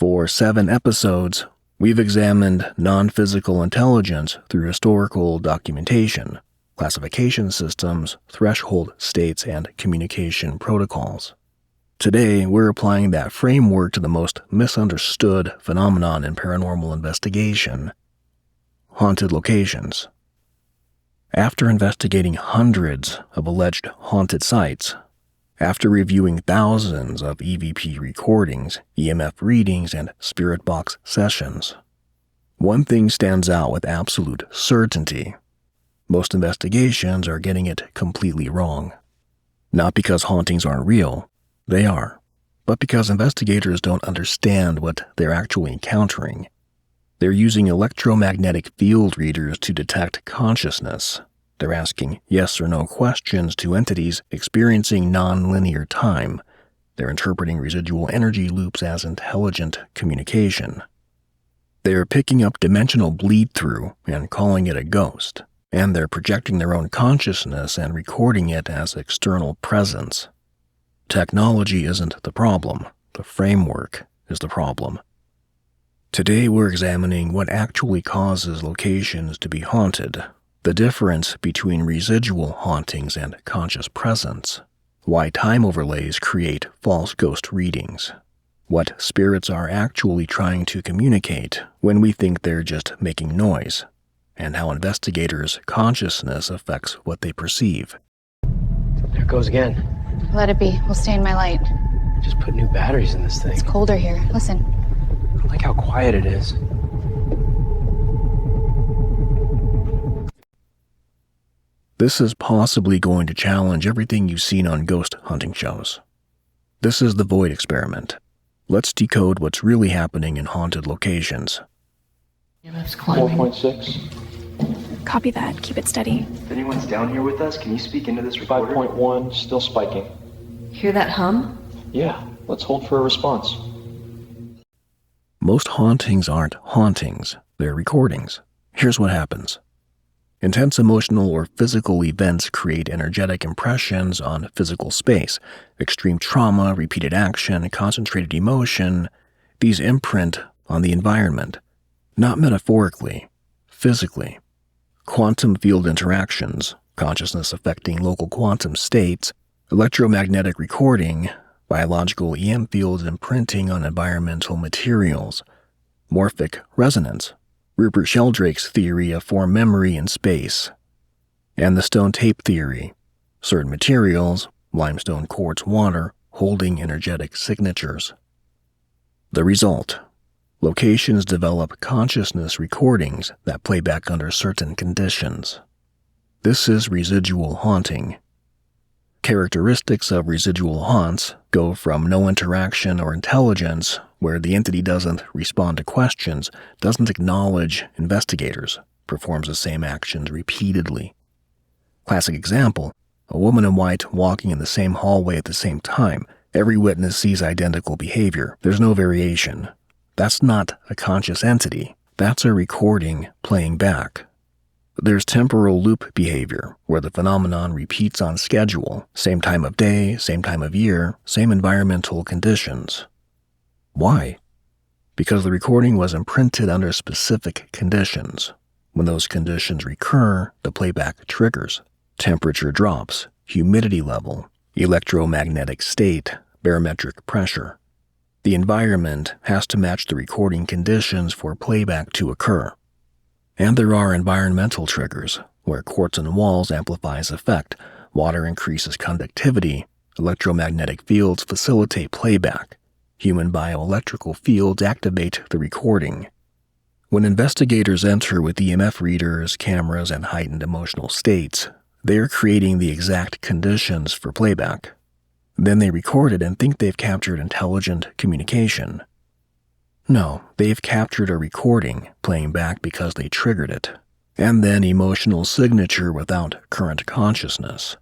For 7 episodes, we've examined non-physical intelligence through historical documentation, classification systems, threshold states, and communication protocols. Today, we're applying that framework to the most misunderstood phenomenon in paranormal investigation: haunted locations. After investigating hundreds of alleged haunted sites, after reviewing thousands of EVP recordings, EMF readings, and spirit box sessions, one thing stands out with absolute certainty. Most investigations are getting it completely wrong. Not because hauntings aren't real, they are, but because investigators don't understand what they're actually encountering. They're using electromagnetic field readers to detect consciousness. They're asking yes or no questions to entities experiencing non-linear time. They're interpreting residual energy loops as intelligent communication. They're picking up dimensional bleed-through and calling it a ghost, and they're projecting their own consciousness and recording it as external presence. Technology isn't the problem. The framework is the problem. Today we're examining what actually causes locations to be haunted, the difference between residual hauntings and conscious presence, why time overlays create false ghost readings, what spirits are actually trying to communicate when we think they're just making noise, and how investigators' consciousness affects what they perceive. There it goes again. Let it be. We'll stay in my light. Just put new batteries in this thing. It's colder here. Listen. I don't like how quiet it is. This is possibly going to challenge everything you've seen on ghost hunting shows. This is the Void Experiment. Let's decode what's really happening in haunted locations. EMF's climbing. 4.6. Copy that. Keep it steady. If anyone's down here with us, can you speak into this recorder? 5.1, still spiking. Hear that hum? Yeah, let's hold for a response. Most hauntings aren't hauntings, they're recordings. Here's what happens. Intense emotional or physical events create energetic impressions on physical space. Extreme trauma, repeated action, concentrated emotion, these imprint on the environment. Not metaphorically, physically. Quantum field interactions, consciousness affecting local quantum states, electromagnetic recording, biological EM fields imprinting on environmental materials, morphic resonance, Rupert Sheldrake's theory of form memory in space, and the stone tape theory, certain materials, limestone, quartz, water, holding energetic signatures. The result: locations develop consciousness recordings that play back under certain conditions. This is residual haunting. Characteristics of residual haunts go from no interaction or intelligence, where the entity doesn't respond to questions, doesn't acknowledge investigators, performs the same actions repeatedly. Classic example: a woman in white walking in the same hallway at the same time. Every witness sees identical behavior. There's no variation. That's not a conscious entity. That's a recording playing back. There's temporal loop behavior, where the phenomenon repeats on schedule, same time of day, same time of year, same environmental conditions. Why? Because the recording was imprinted under specific conditions. When those conditions recur, the playback triggers. Temperature drops, humidity level, electromagnetic state, barometric pressure. The environment has to match the recording conditions for playback to occur. And there are environmental triggers, where quartz in walls amplifies effect, water increases conductivity, electromagnetic fields facilitate playback, human bioelectrical fields activate the recording. When investigators enter with EMF readers, cameras, and heightened emotional states, they're creating the exact conditions for playback. Then they record it and think they've captured intelligent communication. No, they've captured a recording playing back because they triggered it, and then emotional signature without current consciousness.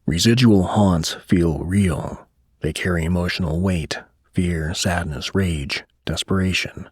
Residual haunts feel real. They carry emotional weight, fear, sadness, rage, desperation.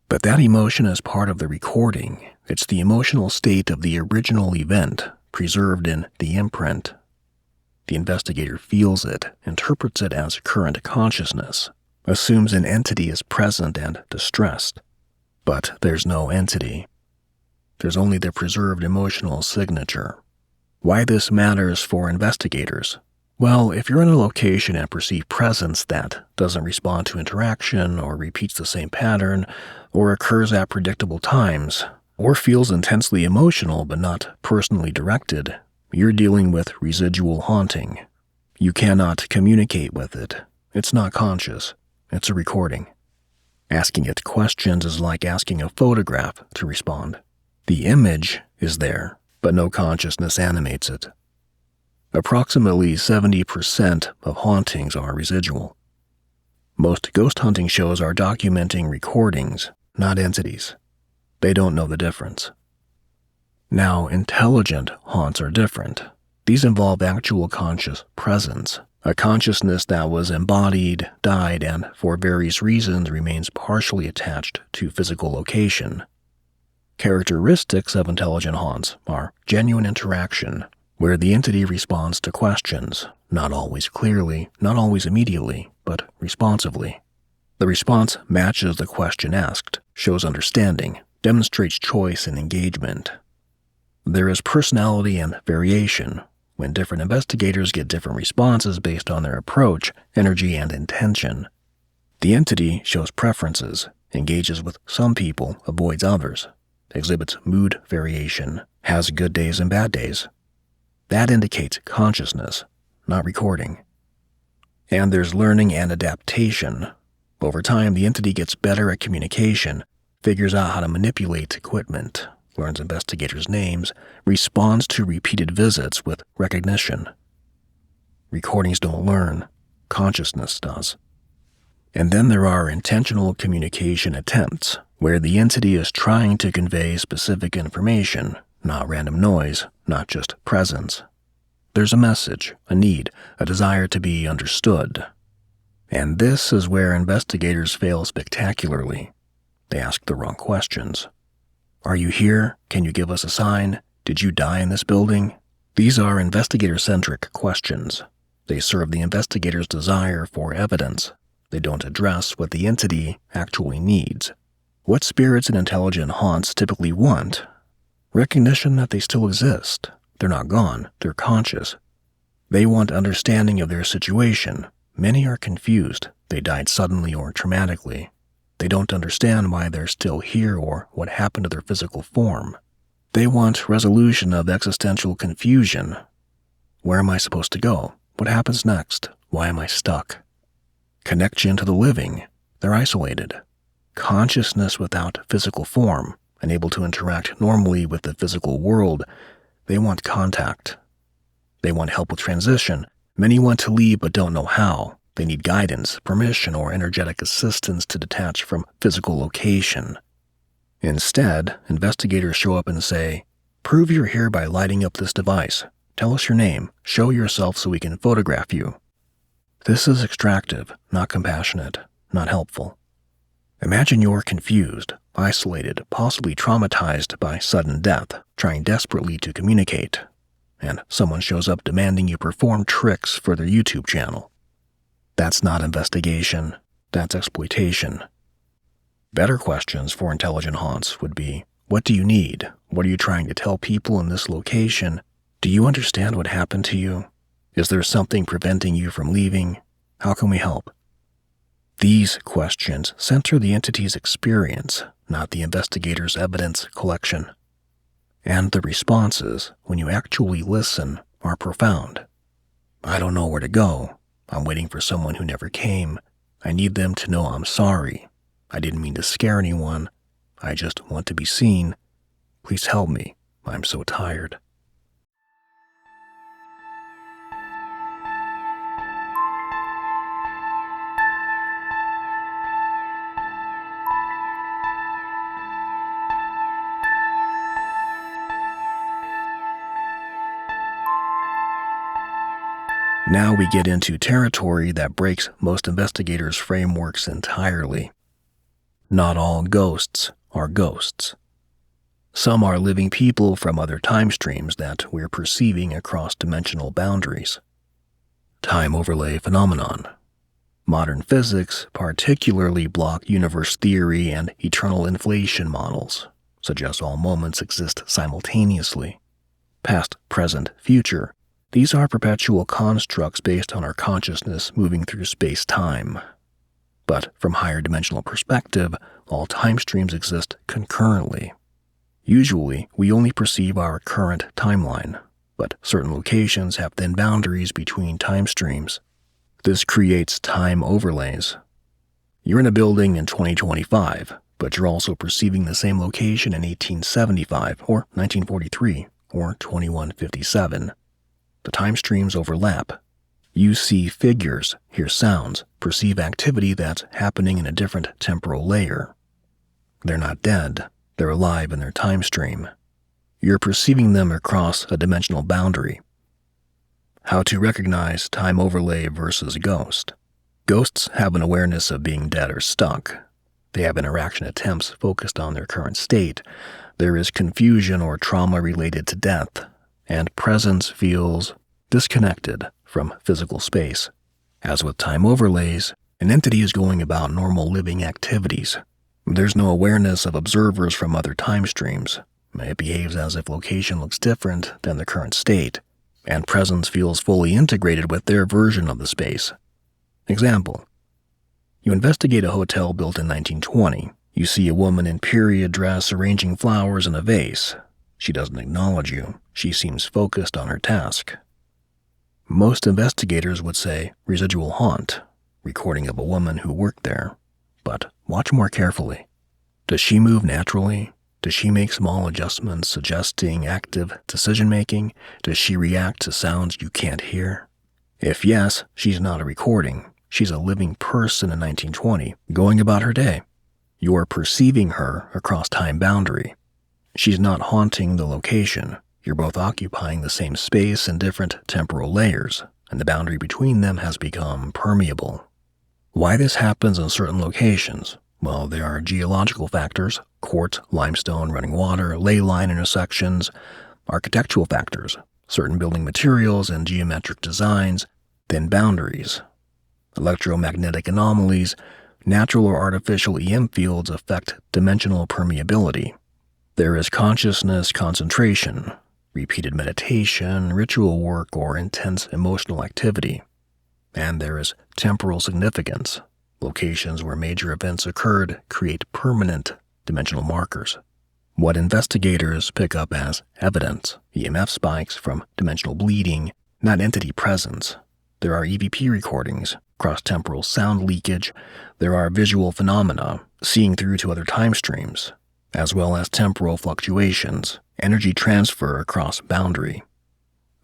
But that emotion is part of the recording. It's the emotional state of the original event, preserved in the imprint. The investigator feels it, interprets it as current consciousness. assumes an entity is present and distressed. But there's no entity. There's only the preserved emotional signature. Why this matters for investigators? Well, if you're in a location and perceive presence that doesn't respond to interaction or repeats the same pattern or occurs at predictable times or feels intensely emotional but not personally directed, you're dealing with residual haunting. You cannot communicate with it. It's not conscious. It's a recording. Asking it questions is like asking a photograph to respond. The image is there, but no consciousness animates it. Approximately 70% of hauntings are residual. Most ghost hunting shows are documenting recordings, not entities. They don't know the difference. Now, intelligent haunts are different. These involve actual conscious presence, a consciousness that was embodied, died, and for various reasons remains partially attached to physical location. Characteristics of intelligent haunts are genuine interaction, where the entity responds to questions, not always clearly, not always immediately, but responsively. The response matches the question asked, shows understanding, demonstrates choice and engagement. There is personality and variation, when different investigators get different responses based on their approach, energy, and intention. The entity shows preferences, engages with some people, avoids others, exhibits mood variation, has good days and bad days. That indicates consciousness, not recording. And there's learning and adaptation. Over time, the entity gets better at communication, figures out how to manipulate equipment, learns investigators' names, responds to repeated visits with recognition. Recordings don't learn, consciousness does. And then there are intentional communication attempts, where the entity is trying to convey specific information, not random noise, not just presence. There's a message, a need, a desire to be understood. And this is where investigators fail spectacularly. They ask the wrong questions. Are you here? Can you give us a sign? Did you die in this building? These are investigator-centric questions. They serve the investigator's desire for evidence. They don't address what the entity actually needs. What spirits and intelligent haunts typically want? Recognition that they still exist. They're not gone. They're conscious. They want understanding of their situation. Many are confused. They died suddenly or traumatically. They don't understand why they're still here or what happened to their physical form. They want resolution of existential confusion. Where am I supposed to go? What happens next? Why am I stuck? Connection to the living. They're isolated. Consciousness without physical form, unable to interact normally with the physical world. They want contact. They want help with transition. Many want to leave but don't know how. They need guidance, permission, or energetic assistance to detach from physical location. Instead, investigators show up and say, "Prove you're here by lighting up this device. Tell us your name. Show yourself so we can photograph you." This is extractive, not compassionate, not helpful. Imagine you're confused, isolated, possibly traumatized by sudden death, trying desperately to communicate, and someone shows up demanding you perform tricks for their YouTube channel. That's not investigation, that's exploitation. Better questions for intelligent haunts would be, what do you need? What are you trying to tell people in this location? Do you understand what happened to you? Is there something preventing you from leaving? How can we help? These questions center the entity's experience, not the investigator's evidence collection. And the responses, when you actually listen, are profound. I don't know where to go. I'm waiting for someone who never came. I need them to know I'm sorry. I didn't mean to scare anyone. I just want to be seen. Please help me. I'm so tired. Now we get into territory that breaks most investigators' frameworks entirely. Not all ghosts are ghosts. Some are living people from other time streams that we're perceiving across dimensional boundaries. Time overlay phenomenon. Modern physics particularly block universe theory and eternal inflation models, suggest all moments exist simultaneously. Past, present, future. These are perpetual constructs based on our consciousness moving through space-time. But from higher dimensional perspective, all time streams exist concurrently. Usually, we only perceive our current timeline, but certain locations have thin boundaries between time streams. This creates time overlays. You're in a building in 2025, but you're also perceiving the same location in 1875 or 1943 or 2157. The time streams overlap. You see figures, hear sounds, perceive activity that's happening in a different temporal layer. They're not dead, they're alive in their time stream. You're perceiving them across a dimensional boundary. How to recognize time overlay versus ghost. Ghosts have an awareness of being dead or stuck. They have interaction attempts focused on their current state. There is confusion or trauma related to death, and presence feels disconnected from physical space. As with time overlays, an entity is going about normal living activities. There's no awareness of observers from other time streams. It behaves as if location looks different than the current state, and presence feels fully integrated with their version of the space. Example: you investigate a hotel built in 1920. You see a woman in period dress arranging flowers in a vase. She doesn't acknowledge you. She seems focused on her task. Most investigators would say residual haunt, recording of a woman who worked there. But watch more carefully. Does she move naturally? Does she make small adjustments suggesting active decision-making? Does she react to sounds you can't hear? If yes, she's not a recording. She's a living person in 1920, going about her day. You're perceiving her across time boundary. She's not haunting the location. You're both occupying the same space in different temporal layers, and the boundary between them has become permeable. Why this happens in certain locations? Well, there are geological factors, quartz, limestone, running water, ley line intersections, architectural factors, certain building materials and geometric designs, thin boundaries, electromagnetic anomalies, natural or artificial EM fields affect dimensional permeability. There is consciousness concentration, repeated meditation, ritual work, or intense emotional activity. And there is temporal significance. Locations where major events occurred create permanent dimensional markers. What investigators pick up as evidence: EMF spikes from dimensional bleeding, not entity presence. There are EVP recordings, cross-temporal sound leakage. There are visual phenomena, seeing through to other time streams, as well as temporal fluctuations, energy transfer across boundary.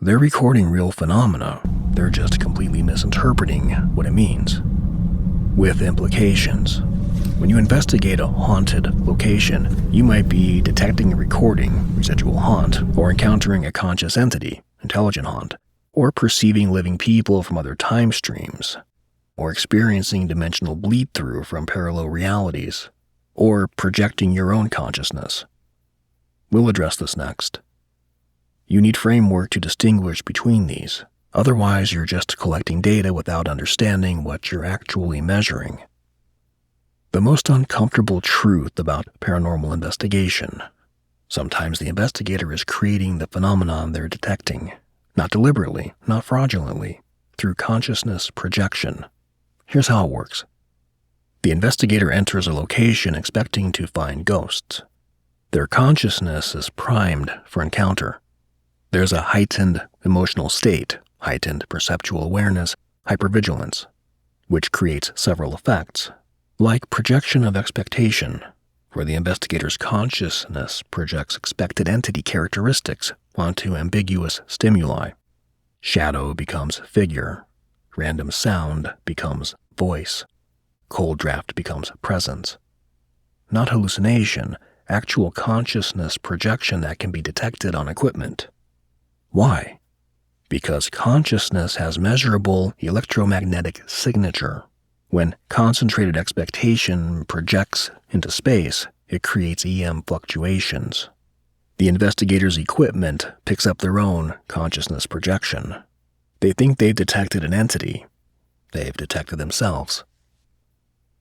They're recording real phenomena. They're just completely misinterpreting what it means. With implications. When you investigate a haunted location, you might be detecting a recording, residual haunt, or encountering a conscious entity, intelligent haunt, or perceiving living people from other time streams, or experiencing dimensional bleed-through from parallel realities, or projecting your own consciousness. We'll address this next. You need framework to distinguish between these. Otherwise, you're just collecting data without understanding what you're actually measuring. The most uncomfortable truth about paranormal investigation. Sometimes the investigator is creating the phenomenon they're detecting, not deliberately, not fraudulently, through consciousness projection. Here's how it works. The investigator enters a location expecting to find ghosts. Their consciousness is primed for encounter. There's a heightened emotional state, heightened perceptual awareness, hypervigilance, which creates several effects, like projection of expectation, where the investigator's consciousness projects expected entity characteristics onto ambiguous stimuli. Shadow becomes figure, random sound becomes voice, cold draft becomes presence. Not hallucination, actual consciousness projection that can be detected on equipment. Why? Because consciousness has measurable electromagnetic signature. When concentrated expectation projects into space, it creates EM fluctuations. The investigator's equipment picks up their own consciousness projection. They think they've detected an entity. they've detected themselves.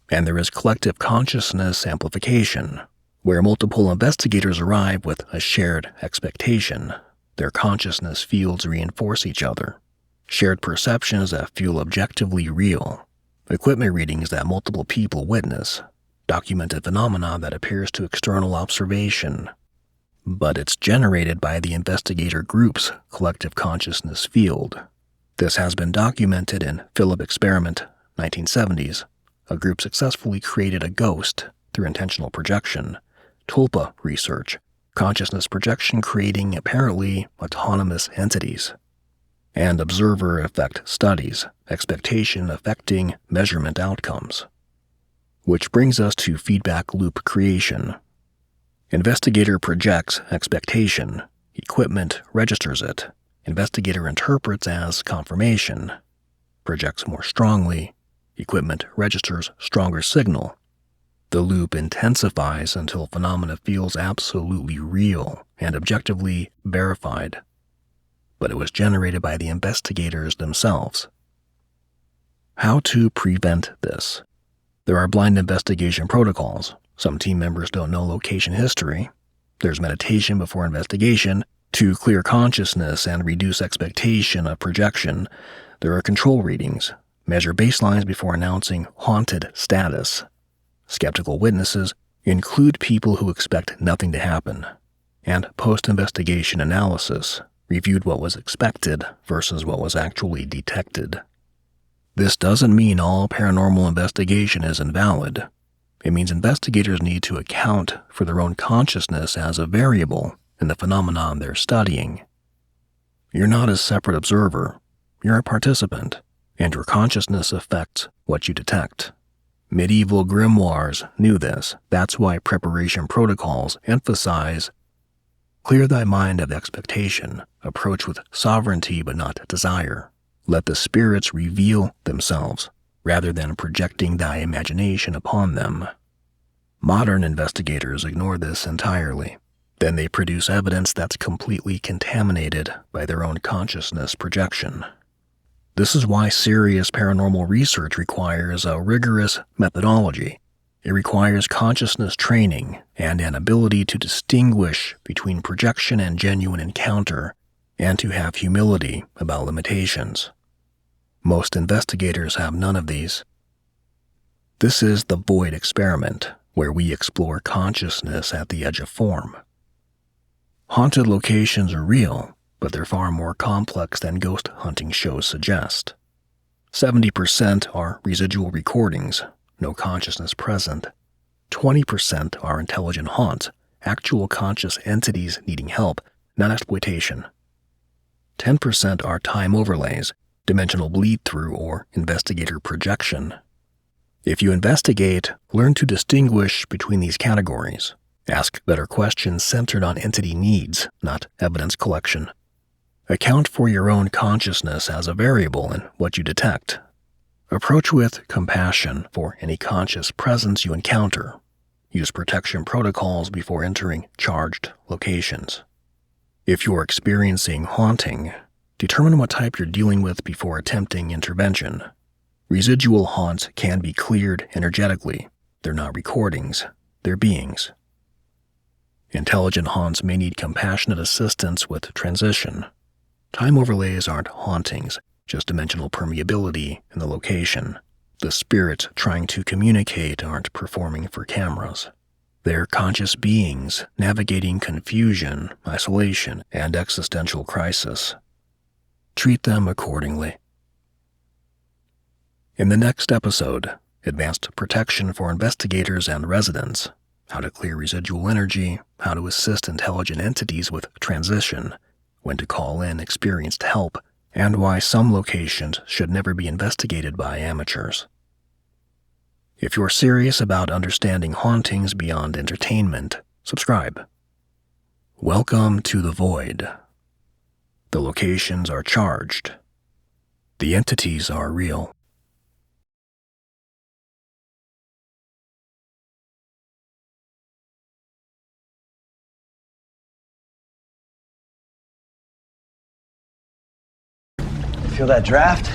And there is collective consciousness amplification, where multiple investigators arrive with a shared expectation. Their consciousness fields reinforce each other. Shared perceptions that feel objectively real. Equipment readings that multiple people witness. Documented phenomena that appears to external observation. But it's generated by the investigator group's collective consciousness field. This has been documented in Philip Experiment, 1970s. A group successfully created a ghost through intentional projection. Tulpa research, consciousness projection creating apparently autonomous entities. And observer effect studies, expectation affecting measurement outcomes. Which brings us to feedback loop creation. Investigator projects expectation. Equipment registers it. Investigator interprets as confirmation. Projects more strongly. Equipment registers stronger signal. The loop intensifies until phenomena feels absolutely real and objectively verified. But it was generated by the investigators themselves. How to prevent this? There are blind investigation protocols. Some team members don't know location history. There's meditation before investigation to clear consciousness and reduce expectation of projection. There are control readings. Measure baselines before announcing haunted status. Skeptical witnesses include people who expect nothing to happen. And post-investigation analysis reviewed what was expected versus what was actually detected. This doesn't mean all paranormal investigation is invalid. It means investigators need to account for their own consciousness as a variable in the phenomenon they're studying. You're not a separate observer. You're a participant, and your consciousness affects what you detect. Medieval grimoires knew this. That's why preparation protocols emphasize clear thy mind of expectation, approach with sovereignty but not desire. Let the spirits reveal themselves, rather than projecting thy imagination upon them. Modern investigators ignore this entirely. Then they produce evidence that's completely contaminated by their own consciousness projection. This is why serious paranormal research requires a rigorous methodology. It requires consciousness training and an ability to distinguish between projection and genuine encounter, and to have humility about limitations. Most investigators have none of these. This is the void experiment, where we explore consciousness at the edge of form. Haunted locations are real, but they're far more complex than ghost hunting shows suggest. 70% are residual recordings, no consciousness present. 20% are intelligent haunts, actual conscious entities needing help, not exploitation. 10% are time overlays, dimensional bleed-through, or investigator projection. If you investigate, learn to distinguish between these categories. Ask better questions centered on entity needs, not evidence collection. Account for your own consciousness as a variable in what you detect. Approach with compassion for any conscious presence you encounter. Use protection protocols before entering charged locations. If you're experiencing haunting, determine what type you're dealing with before attempting intervention. Residual haunts can be cleared energetically. They're not recordings, they're beings. Intelligent haunts may need compassionate assistance with transition. Time overlays aren't hauntings, just dimensional permeability in the location. The spirits trying to communicate aren't performing for cameras. They're conscious beings navigating confusion, isolation, and existential crisis. Treat them accordingly. In the next episode, advanced protection for investigators and residents, how to clear residual energy, how to assist intelligent entities with transition, when to call in experienced help, and why some locations should never be investigated by amateurs. If you're serious about understanding hauntings beyond entertainment, subscribe. Welcome to the void. The locations are charged. The entities are real. Feel that draft?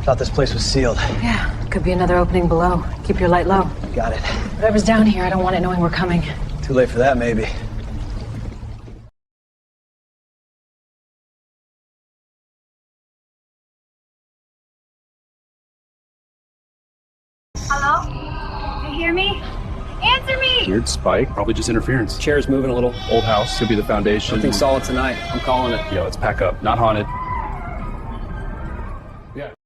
Thought this place was sealed. Yeah, could be another opening below. Keep your light low. Got it. Whatever's down here, I don't want it knowing we're coming. Too late for that, maybe. Hello? You hear me? Answer me! Weird spike, probably just interference. Chair's moving a little. Old house, could be the foundation. Something solid tonight. I'm calling it. Yo, let's pack up. Not haunted. Yeah.